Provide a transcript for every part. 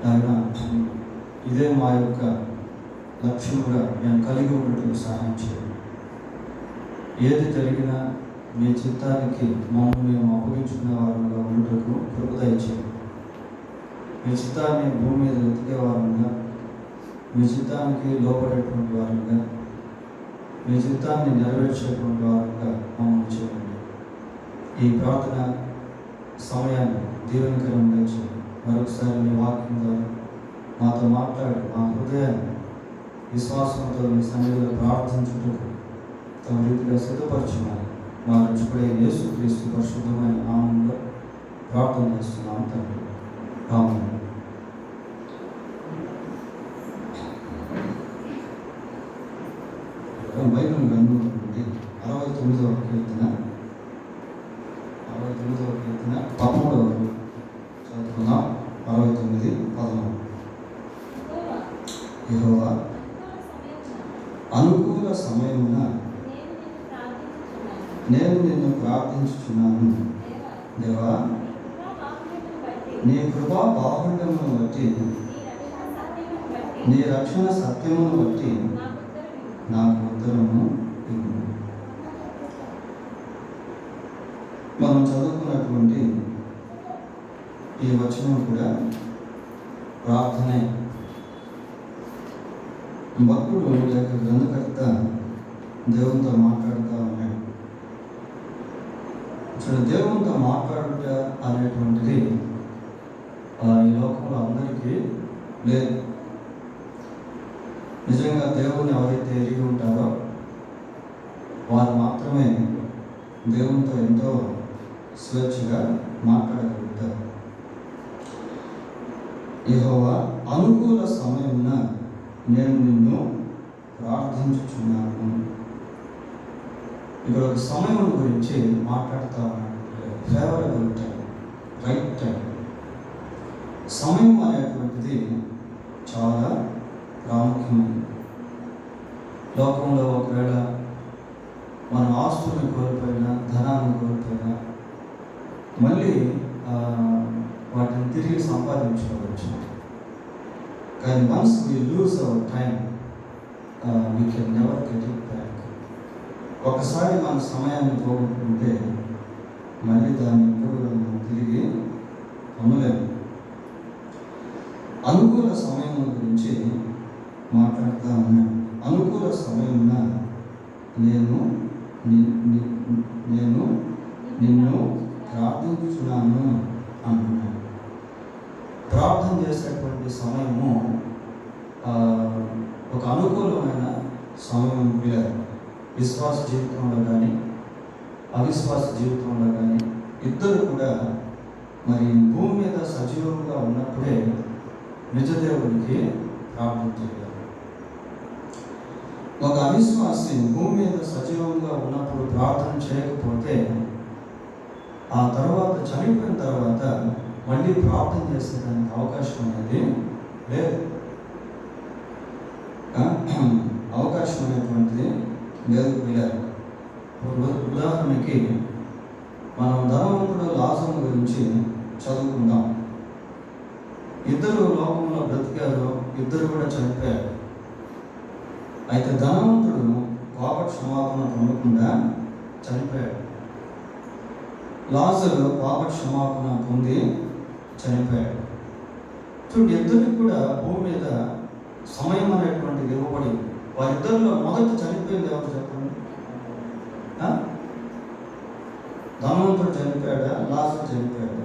ఆయన ఇదే మా యొక్క లక్ష్యంగా మేము కలిగి ఉన్నట్టు సహాయం చేయండి. ఏది జరిగినా మీ చిత్తానికి మమ్మల్ని మేము అప్పగించుకునే వారంగా ఉన్నట్టుకు కృప దయచేయండి. మీ చిత్తాన్ని భూమి మీద వెతికే వారంగా, మీ చిత్తానికి లోపడేటువంటి వారంగా, మీ చిత్తాన్ని నెరవేర్చేటువంటి వారంగా మమ్మల్ని చేయండి. ఈ ప్రార్థన సమయాన్ని దీవెనకరంగా చేయండి. మరొకసారి మీ వాక్యం ద్వారా మాతో మాట్లాడి మా హృదయాన్ని విశ్వాసంతో మీ సన్నిధిలో ప్రార్థించుటకు తమ రీతిగా సిద్ధపరచున్నాను. మా రక్షకుడైన యేసుక్రీస్తు పరిశుద్ధమైన నామంలో ప్రార్థన చేస్తున్నాం తండ్రి. ఆమేన్. బైబిల్ గ్రంథం నుండి 69వ కీర్తన 13వ చదువుకుందాం. 69:13. యెహోవా అనుకూల సమయమున నేను నిన్ను ప్రార్థించుచున్నాను. దేవా, నీ కృపా బాహుళ్యమును బట్టి, నీ రక్షణ సత్యమును బట్టి నాకు ఉత్తరము ఇవ్వు. మనం చదువుకున్నటువంటి ఈ వచనం కూడా ప్రార్థనే. భక్తుడు లేక గ్రంథకర్త దేవునితో మాట్లాడుతూ ఉన్నాడు. చూడండి, దేవునితో మాట్లాడుట అనేటువంటిది ఈ లోకంలో అందరికీ లేదు. నిజంగా దేవుని ఎవరైతే ఎరిగి ఉంటారో వారు మాత్రమే దేవునితో ఎంతో స్వేచ్ఛగా మాట్లాడగలుగుతారు. యెహోవా అనుకూల సమయమున నేను నిన్ను ప్రార్థించుచున్నాను. ఇక్కడ ఒక సమయం గురించి మాట్లాడుతూ ఉన్నాడు. Favourable time, right time. సమయం అనేటువంటిది చాలా ప్రాముఖ్యమైనది. లోకంలో ఒకవేళ మన ఆస్తుల్ని కోల్పోయినా, ధనాన్ని కోల్పోయినా మళ్ళీ వాటిని తిరిగి సంపాదించుకోవచ్చు. కానీ once we lose our time, we can never get it back. ఒకసారి మన సమయాన్ని పోగొట్టుకుంటే మళ్ళీ దాన్ని ఎప్పుడు మనం తిరిగి పొందలేము. అనుకూల సమయం గురించి మాట్లాడుతూ ఉన్నాను. అనుకూల సమయమున నేను నిన్ను ప్రార్థించుచున్నాను అంటున్నాను. ప్రార్థన చేసేటువంటి సమయము ఒక అనుకూలమైన సమయం లేదు. విశ్వాస జీవితంలో కానీ అవిశ్వాస జీవితంలో కానీ ఇద్దరు కూడా మరి భూమి మీద సజీవంగా ఉన్నప్పుడే నిజదేవునికి ప్రార్థన చేయాలి. ఒక అవిశ్వాసి భూమి మీద సజీవంగా ఉన్నప్పుడు ప్రార్థన చేయకపోతే ఆ తర్వాత చనిపోయిన తర్వాత మళ్ళీ ప్రార్థన చేసేదానికి అవకాశం అనేది లేదు. అవకాశం అనేటువంటిది లేదు. ఉదాహరణకి మనం ధనవంతుడు లాజరు గురించి చదువుకుందాం. ఇద్దరు లోకంలో బ్రతికారు, ఇద్దరు కూడా చనిపోయారు. అయితే ధనవంతుడు పాప క్షమాపణ పొందకుండా చనిపోయాడు. లాజరు పాప క్షమాపణ పొంది చనిపోయాడు. చూడండి, ఇద్దరికి కూడా భూమి మీద సమయం అనేటువంటిది ఇవ్వబడింది. వారిద్దరిలో మొదట చనిపోయింది ఎవరు చెప్పండి? ధనవంతుడు చనిపోయాడా, లాజరు చనిపోయాడా?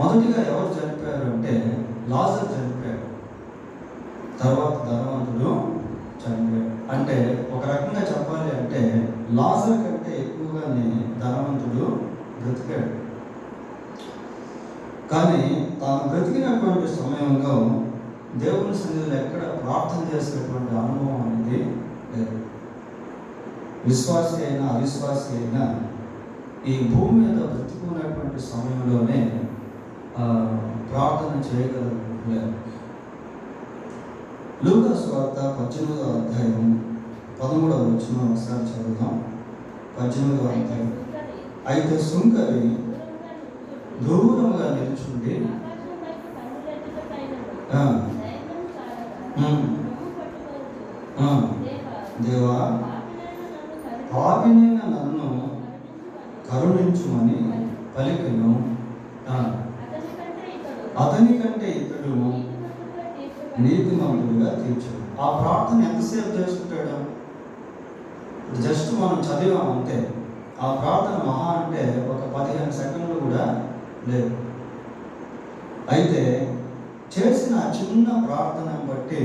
మొదటిగా ఎవరు చనిపోయారు అంటే లాజరు చనిపోయాడు. తర్వాత ధనవంతుడు చనిపోయాడు. అంటే ఒక రకంగా చెప్పాలి అంటే లాజరు కంటే ఎక్కువగానే ధనవంతుడు బ్రతికాడు. కానీ తాను బ్రతికినటువంటి సమయంలో దేవుని సన్నిధిలో ఎక్కడ ప్రార్థన చేసినటువంటి అనుభవం అనేది లేదు. విశ్వాసి అయినా అవిశ్వాసి అయినా ఈ భూమి మీద బ్రతుకున్నటువంటి సమయంలోనే ప్రార్థన చేయగలరు. లూకా సువార్త 18వ అధ్యాయం 13వ వచనం ఒకసారి చదువుదాం. 18వ అధ్యాయం. అయితే సుంకరి దూరముగా నిలుచుండి దేవా పాపినైన నన్ను కరుణించుమని పలికెను. అతని కంటే ఇతడు నీతిమంతుడిగా తీర్చాడు. ఆ ప్రార్థన ఎంతసేపు చేసుకుంటాడు? జస్ట్ మనం చదివాం అంతే. ఆ ప్రార్థన మహా అంటే ఒక 15 సెకండ్లు కూడా లేదు. అయితే చేసిన ఆ చిన్న ప్రార్థనను బట్టి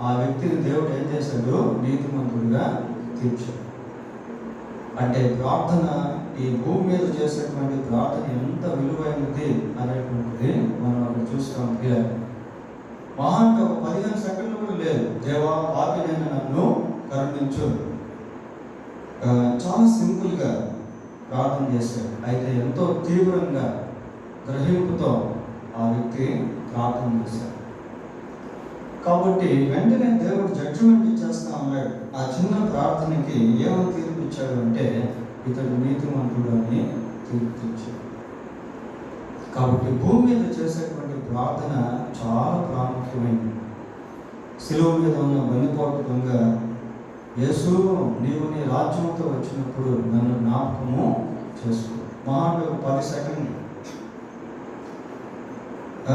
ఆ వ్యక్తిని దేవుడు ఏం చేశాడు? నీతిమంతుడిగా తీర్చాడు. అంటే ప్రార్థన, ఈ భూమి మీద చేసేటువంటి ప్రార్థన ఎంత విలువైనది అనేటువంటిది మనం అక్కడ చూస్తాం. మహా అంటే ఒక 15 సెకండ్లు కూడా లేదు. దేవా పాపినైన నన్ను కరుణించు. చాలా సింపుల్గా ప్రార్థన చేశాడు. అయితే ఎంతో తీవ్రంగా గ్రహింపుతో ఆ వ్యక్తి ప్రార్థన చేశాడు. కాబట్టి వెంటనే దేవుడు జడ్జిమెంట్ ఇచ్చేస్తా ఉన్నాడు. ఆ చిన్న ప్రార్థనకి ఏమని తీర్పు ఇచ్చాడు అంటే, ఇతడు నీతిమంతుడు అని తీర్పు ఇచ్చాడు. కాబట్టి భూమి మీద చేసేటువంటి ప్రార్థన చాలా ప్రాముఖ్యమైనది. శిలువ మీద ఉన్న బందిపోటు దొంగ, యేసు నీవు నీ రాజ్యంతో వచ్చినప్పుడు నన్ను జ్ఞాపకము చేసుకో. మహాన్ 10 సెకండ్లు. ఆ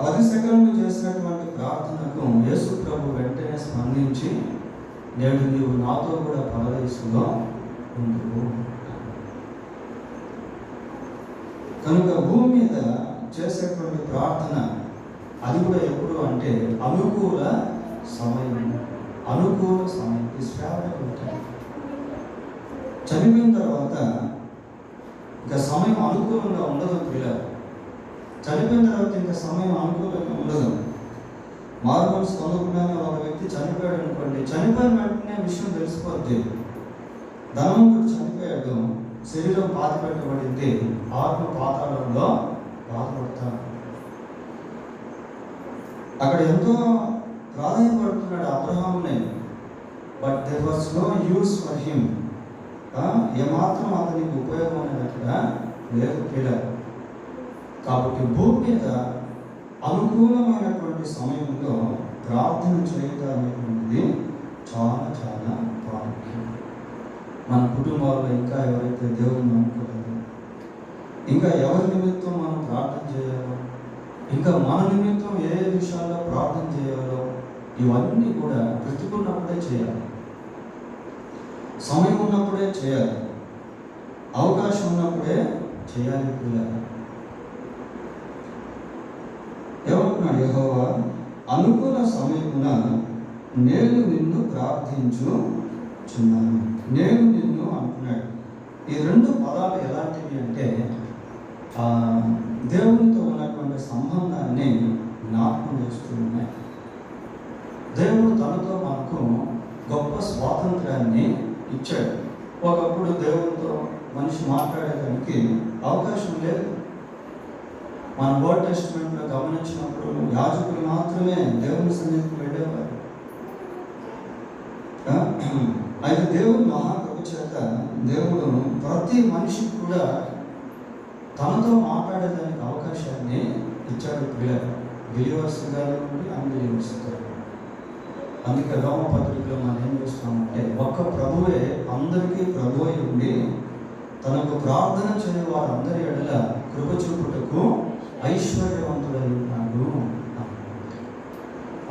10 సెకండ్లు చేసినటువంటి ప్రార్థనకు యేసు ప్రభు వెంటనే స్పందించి, నేడు నీవు నాతో కూడా పరదేశంలో ఉండు. కనుక భూమి మీద చేసేటువంటి ప్రార్థన అది కూడా ఎప్పుడు అంటే అనుకూల సమయం. అనుకూల సమయం ఇస్ ఫేవరబుల్ టైం. చనిపోయిన తర్వాత ఇంకా సమయం అనుకూలంగా ఉండదు పిల్లలు. చనిపోయిన తర్వాత ఇంకా సమయం అనుకూలంగా ఉండదు. మారు మనసు పొందకుండానే ఒక వ్యక్తి చనిపోయాడు అనుకోండి, చనిపోయిన వెంటనే విషయం తెలిసిపోద్ది. ధనవంతుడు చనిపోయాడు, శరీరం పాతి పెట్టబడింది, ఆత్మ పాతాళంలో బాధపడతాడు. అక్కడ ఎంతో ప్రాధాన్యపడుతున్నాడు అబ్రహాముని. But there was no use for him. ఏమాత్రం అతనికి ఉపయోగం అనేది అక్కడ లేదు పిల్లలు. కాబట్టి భూమి మీద అనుకూలమైనటువంటి సమయంలో ప్రార్థన చేయడం అనేటువంటిది చాలా చాలా ప్రాముఖ్యం. మన కుటుంబాల్లో ఇంకా ఎవరైతే దేవుని నమ్ముకోలేదు, ఇంకా ఎవరి నిమిత్తం మనం ప్రార్థన చేయాలో, ఇంకా మన నిమిత్తం ఏ విషయాల్లో ప్రార్థన చేయాలో, ఇవన్నీ కూడా బ్రతికున్నప్పుడే చేయాలి. సమయం ఉన్నప్పుడే చేయాలి. అవకాశం ఉన్నప్పుడే చేయాలి పిల్లలు. ఏమంటున్నాడు యెహోవా? అనుకూల సమయమున నేను నిన్ను ప్రార్థించుచున్నాను. నేను నిన్ను అంటున్నాడు. ఈ 2 పదాలు ఎలాంటివి అంటే దేవునితో ఉన్నటువంటి సంబంధాన్ని జ్ఞాపకం చేస్తూ ఉన్నాయి. దేవుడు తనతో మనకు గొప్ప స్వాతంత్రాన్ని ఇచ్చాడు. ఒకప్పుడు దేవునితో మనిషి మాట్లాడేదానికి అవకాశం లేదు. మన ఓల్డ్ టెస్టిమెంట్లో గమనించినప్పుడు యాజకులు మాత్రమే దేవుని సన్నిధికి వెళ్ళేవారు. అయితే దేవుని మహాకృప చేత దేవుడు ప్రతి మనిషికి కూడా తనతో మాట్లాడేదానికి అవకాశాన్ని ఇచ్చాడు. బిలీవర్స్ కానివ్వండి, అన్బిలీవర్స్ కానివ్వండి. అందుకే రోమ పత్రికలో మనం ఏం చేస్తామంటే, ఒక్క ప్రభువే అందరికీ ప్రభువై ఉండి తనకు ప్రార్థన చేయ వారందరి ఎడల కృప చూపుటకు ఐశ్వర్యవంతుడై ఉన్నాడు.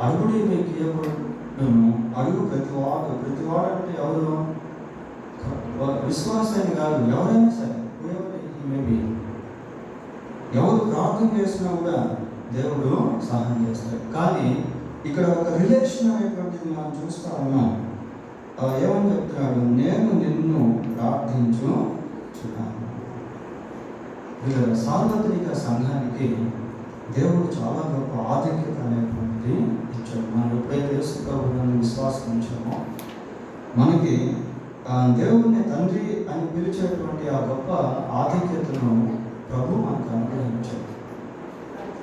అడుగుడి మీకు ఇవ్వబడును. అడుగు ప్రతివాడు అంటే ఎవరు? విశ్వాసాన్ని కాదు, ఎవరైనా సరే, మేబీ ఎవరు ప్రార్థన చేసినా కూడా దేవుడు సహాయం చేస్తాడు. కానీ ఇక్కడ ఒక రిలేషన్ అనేటువంటిది మనం చూస్తా ఉన్నాం. ఏమని చెప్తున్నాడు? నేను నిన్ను ప్రార్థించుచున్నాను. సార్వత్రిక సంఘానికి దేవుడు చాలా గొప్ప ఆధిక్యత అనేటువంటిది ఇచ్చాడు. మనం ఎప్పుడైతే యేసు ప్రభువుని విశ్వాసం ఉంచామో మనకి దేవుణ్ణి తండ్రి అని పిలిచేటువంటి ఆ గొప్ప ఆధిక్యతను ప్రభు మనకు అనుగ్రహించాడు.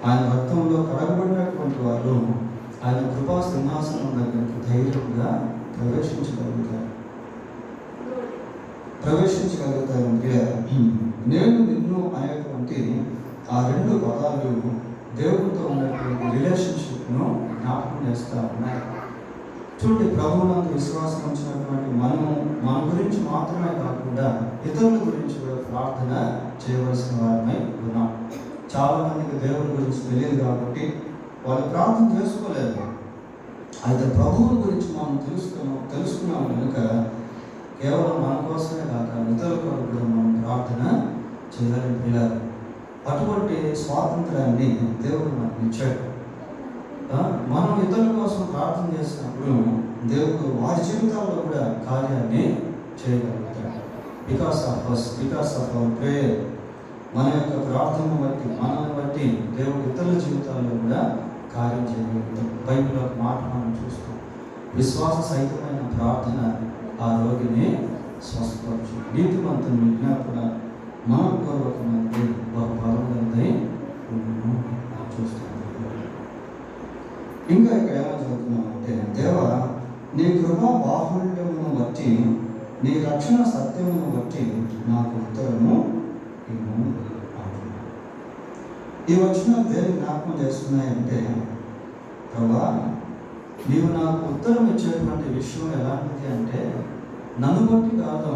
ఆయన రక్తంలో కడగబడినటువంటి వారు ఆయన కృపా సింహాసనం దగ్గరికి ధైర్యంగా ప్రవేశించగలుగుతారు. నేను నిన్ను అనేటువంటి ఆ రెండు పదాలు దేవుడితో ఉన్నటువంటి రిలేషన్షిప్ను జ్ఞాపకం చేస్తూ ఉన్నాయి. చూడండి, ప్రభువునందు విశ్వాసం ఉంచినటువంటి మనము మన గురించి మాత్రమే కాకుండా ఇతరుల గురించి కూడా ప్రార్థన చేయవలసిన వారమై ఉన్నాం. చాలామందికి దేవుని గురించి తెలియదు కాబట్టి వాళ్ళు ప్రార్థన చేసుకోలేదు. అయితే ప్రభువుని గురించి మనం తెలుసుకున్నాం కనుక కేవలం మన కోసమే కాక ఇతరుల కొరకు కూడా మనం ప్రార్థన చేయాలని పిల్లలు. అటువంటి స్వాతంత్రాన్ని దేవుడు మనకు ఇచ్చాడు. మనం ఇతరుల కోసం ప్రార్థన చేసినప్పుడు దేవుడు వారి జీవితాల్లో కూడా కార్యాన్ని చేయగలుగుతాడు. బికాస్ ఆఫ్ అవర్ ప్రేయర్, మన యొక్క ప్రార్థనను బట్టి, మనల్ని బట్టి దేవుడు ఇతరుల జీవితాల్లో కూడా కార్యం చేయగలుగుతాం. బైబిల్ ఒక మాట మనం చూస్తాం, విశ్వాస సహితమైన ప్రార్థన ఆ రోగిని స్వస్థపరచు, నీతిమంతుని విజ్ఞాపన మనపూర్వకమైనది బహు బలమైనది చూస్తాం. ఇంకా ఇక్కడ ఏమని చదువుతున్నామంటే, దేవా నీ కృపా బాహుళ్యమును బట్టి, నీ రక్షణ సత్యమును బట్టి నాకు ఉత్తరము ఇవ్వు అంటున్నాను. ఈ వచనాలు దేని జ్ఞాపకం చేస్తున్నాయంటే, ప్రభా నీవు నాకు ఉత్తరం ఇచ్చేటువంటి విషయం ఎలాంటిది అంటే, నన్ను బట్టి కాదు,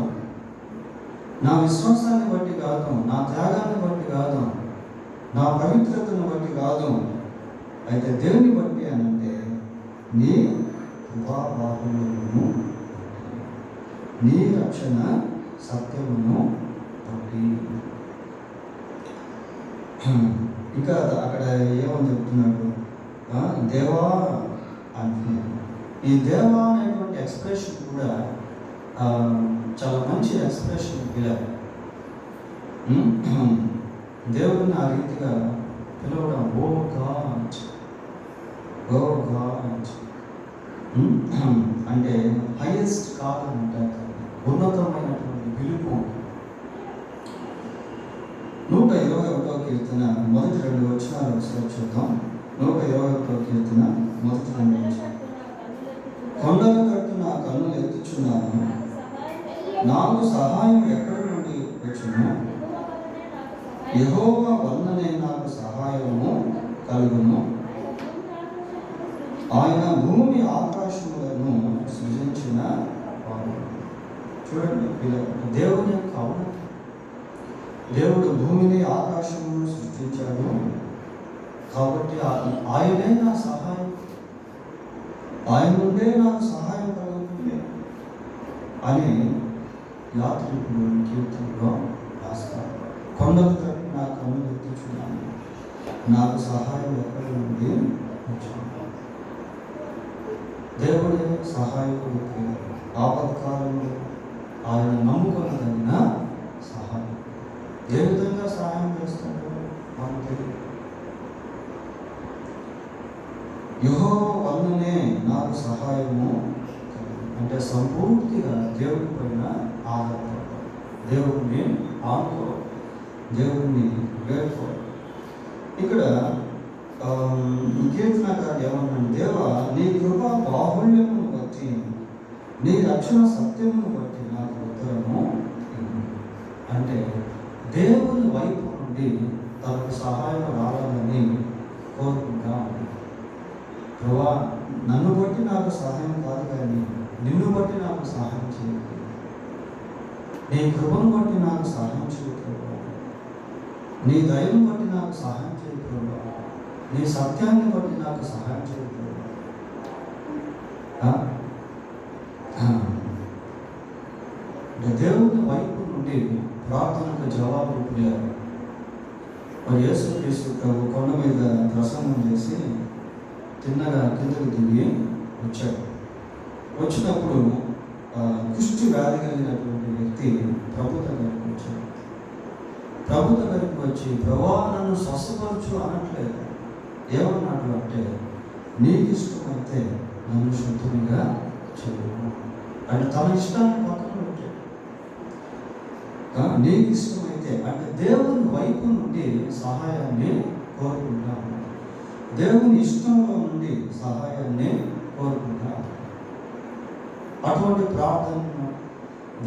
నా విశ్వాసాన్ని బట్టి కాదు, నా త్యాగాన్ని బట్టి కాదు, నా పవిత్రతను బట్టి కాదు, అయితే దేవుని బట్టి అని అంటే నీ కృపాబాహుళ్యమును, నీ రక్షణ సత్యమును బట్టి. ఇంకా అక్కడ ఏమని చెప్తున్నాడు, దేవా అంటున్నాడు. ఈ దేవా అనేటువంటి ఎక్స్ప్రెషన్ కూడా చాలా మంచి ఎక్స్ప్రెషన్ పిల్లలు. దేవుడిని ఆ రీతిగా పిలవడం, ఓ గాడ్, ఓ గాడ్ అంటే హైయెస్ట్ కాదు అంటారు, ఉన్నతమైనటువంటి పిలుపు. 121వ కీర్తన మొదటి 2 వచనాలు ఒకసారి చూద్దాం. 121వ కీర్తన మొదటి 2 వచనాలు. కొండల తట్టు నా కన్నులు ఎత్తుచున్నాను, నాకు సహాయం ఎక్కడి నుండి వచ్చును? యెహోవా వలననే నాకు సహాయము కలుగును. ఆయన భూమి ఆకాశములను సృజించిన వాడు. చూడండి, దేవుని యొక్క అవునత. దేవుడు భూమిని ఆకాశమును సృష్టించాడు కాబట్టి ఆయనే నా సహాయం, ఆయన నుండే నాకు సహాయం కలుగుతుంది అని యాత్రికుడు కీర్తనలో రాస్తారు. కొండలు తట్టి నా కన్నులు ఎత్తుచున్నాను, నాకు సహాయం ఎక్కడి నుండి వచ్చాను. దేవుడే సహాయకుడు. ఆపత్కాలంలో ఆయన నమ్ముకొనదగిన సహాయం. ఏ విధంగా సహాయం చేస్తాడో మనకు తెలియదు. యెహోవా వలననే నాకు సహాయము అంటే సంపూర్తిగా దేవుడి పైన ఆధారపడతాం, దేవుడిని ఆనుకోవాలి, దేవుడిని వేడుకోవాలి. ఇక్కడ ఈ కీర్తనకారుడు ఏమన్నాడు, దేవా నీ కృపా బాహుళ్యమును బట్టి, నీ రక్షణ సత్యమును బట్టి నాకు ఉత్తరము అంటే దేవుని వైపు నుండి తనకు సహాయం రావాలని కోరుకుంటా ఉంది. ప్రభా నన్ను బట్టి నాకు సహాయం కాదు, కానీ నిన్ను బట్టి నాకు సహాయం చేయదు, నీ కృపను బట్టి నాకు సహాయం చేయదు, నీ దయను బట్టి నాకు సహాయం చేయదు, నీ సత్యాన్ని బట్టి నాకు సహాయం చేయదు. దేవుని వైపు నుండి ప్రార్థనకు జవాబు ఇవ్వాలి. మరి యేసుక్రీస్తు ప్రభు కొండ మీద ప్రసంగం చేసి తిన్నగా కిందకు దిగి వచ్చాడు. వచ్చినప్పుడు కుష్టి వ్యాధి కలిగినటువంటి వ్యక్తి ప్రభు దగ్గరికి వచ్చాడు. ప్రభు దగ్గరికి వచ్చి, ప్రభువా నన్ను స్వస్థపరచు అనట్లేదు. ఏమన్నాడు అంటే, నీకు ఇష్టమైతే నన్ను శుద్ధునిగా చేయను అంటే తన ఇష్టాన్ని పక్కన పెట్టాడు. నీకు ఇష్టమైతే అంటే దేవుని వైపు నుండి సహాయాన్ని కోరుకుంటా ఉన్నాడు. దేవుని ఇష్టంలో నుండి సహాయాన్ని కోరుకుంటా. అటువంటి ప్రార్థన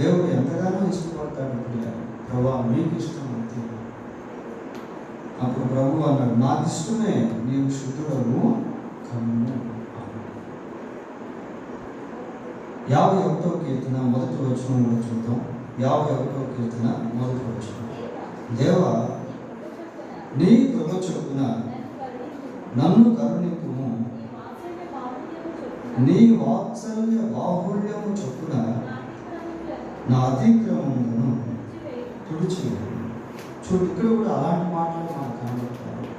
దేవుడు ఎంతగానో ఇష్టపడతాడు. ప్రభువా మీకు ఇష్టమైతే అప్పుడు ప్రభు అన్నాడు, నాకు ఇష్టమే, నీవు శుద్ధుడవు కమ్ము. 51వ కీర్తన మొదటి వచనం కూడా చూద్దాం. 51వ కీర్తన మొదటి వచనం. దేవా, నీ కృప చొప్పున నన్ను కరుణింపుము, నీ వాత్సల్య బాహుళ్యము చొప్పున నా అతిక్రమములను తుడిచివేయు. చూడు, ఇక్కడ కూడా అలాంటి మాటలు మనకు కనబడతాయి.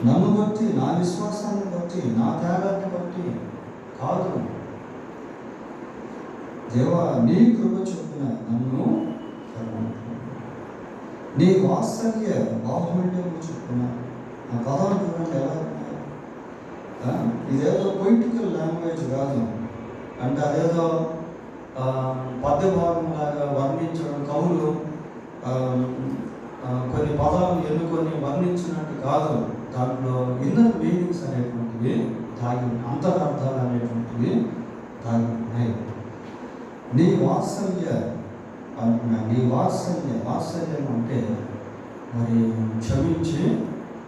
నన్ను బట్టి, నా విశ్వాసాన్ని బట్టి, నా త్యాగాన్ని బట్టి కాదు. దేవా, నీ కృప చొప్పున నన్ను కరుణింపు, నీ వాత్సల్య బాహుళ్యము చొప్పున. ఆ పదాలు చూడండి ఎలా ఉన్నాయి. ఇదేదో పొయిటికల్ లాంగ్వేజ్ కాదు, అంటే అదేదో పద్య భాగంలాగా వర్ణించడం, కవులు కొన్ని పదాలు ఎన్నుకొని వర్ణించినట్టు కాదు. దాంట్లో ఇన్నర్ మీనింగ్స్ అనేటువంటివి దాగి, అంతరార్థాలు అనేటువంటివి దాగి ఉన్నాయి. నీ వాత్సల్య అంటున్నా, నీ వాత్సల్యం అంటే మరి క్షమించి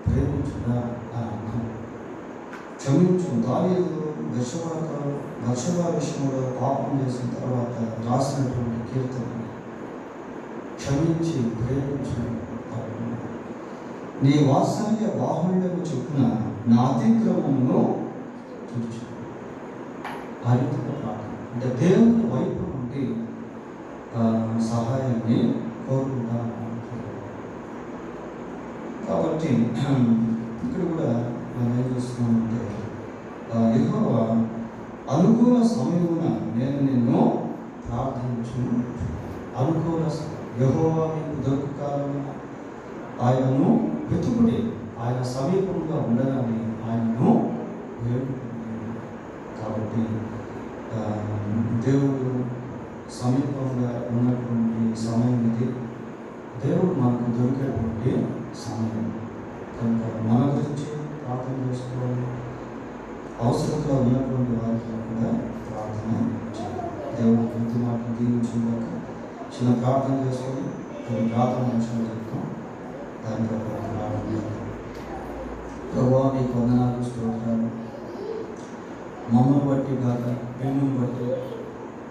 ప్రేమించుగా అని అర్థం. క్షమించు. దావీదు బత్షెబా విషయంలో పాపం చేసిన తర్వాత రాసినటువంటి కీర్తన, క్షమించి ప్రేమించు. నీ వాత్సల్య బాహుళ్యము చొప్పున నా అతిక్రమమును తుడుచు. ఆ రీతిగా ప్రార్థన అంటే దేవుని వైపు నుండి సహాయాన్ని కోరుకుంటా. కాబట్టి ఇక్కడ కూడా మనం ఏం చూస్తున్నామంటే, యెహోవా అనుకూల సమయమున నేను నిన్ను ప్రార్థించు. అనుకూల యెహోవా మీకు దొరుకు కాలమున ఆయనను వెతుకుడి, ఆయన సమీపంగా ఉండగానే ఆయనను వేడుకుంటున్నాడు. కాబట్టి దేవుడు సమీపంగా ఉన్నటువంటి సమయం ఇది. దేవుడు మనకు దొరికేటువంటి సమయం కనుక మన గురించి ప్రార్థన చేసుకోవాలి. అవసరంగా ఉన్నటువంటి వారితో కూడా ప్రార్థన చేయాలి. దేవుడు ప్రతి మాటను దీవించుగాక. చిన్న ప్రార్థన చేసుకొని కొన్ని ప్రార్థన విషయాలు చెప్తాం. దాని ప్రకారం ప్రార్థన చేద్దాం. ప్రభువా, మీకు వందనాలు, స్తోత్రాలు. మమ్మల్ని బట్టి కాక మిమ్మల్ని బట్టి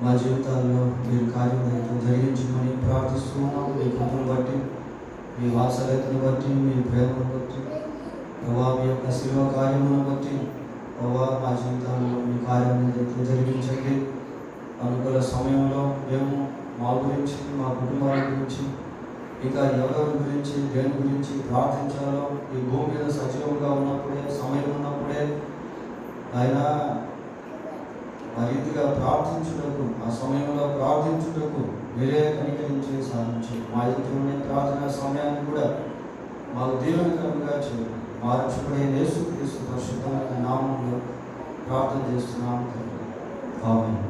మా జీవితాల్లో మీరు కార్యం జరిగించమని ప్రార్థిస్తున్నాము. మీ కృపను బట్టి, మీ వాత్సల్యతను బట్టి, మీ ప్రేమను బట్టి, ప్రభా మీ యొక్క శిలువ కార్యమును బట్టి ప్రభా మా జీవితాల్లో మీ కార్యం జరిగించండి. అనుకూల సమయంలో మేము మా గురించి, మా కుటుంబాల గురించి, ఇంకా ఎవరి గురించి, దేని గురించి ప్రార్థించాలో ఈ భూమి మీద సజీవంగా ఉన్నప్పుడే, సమయం ఉన్నప్పుడే ఆయన ఆ రీతిగా ప్రార్థించుటకు, ఆ సమయంలో ప్రార్థించుటకు మీరే కనికరించి సాధించి మా ఇంట్లోనే ప్రార్థన సమయాన్ని కూడా మాకు దీవెనకరంగా చేయండి. మా రక్షకుడైన యేసుక్రీస్తు పరిశుద్ధమైన నామములో ప్రార్థన చేస్తున్నాము. ఆమేన్.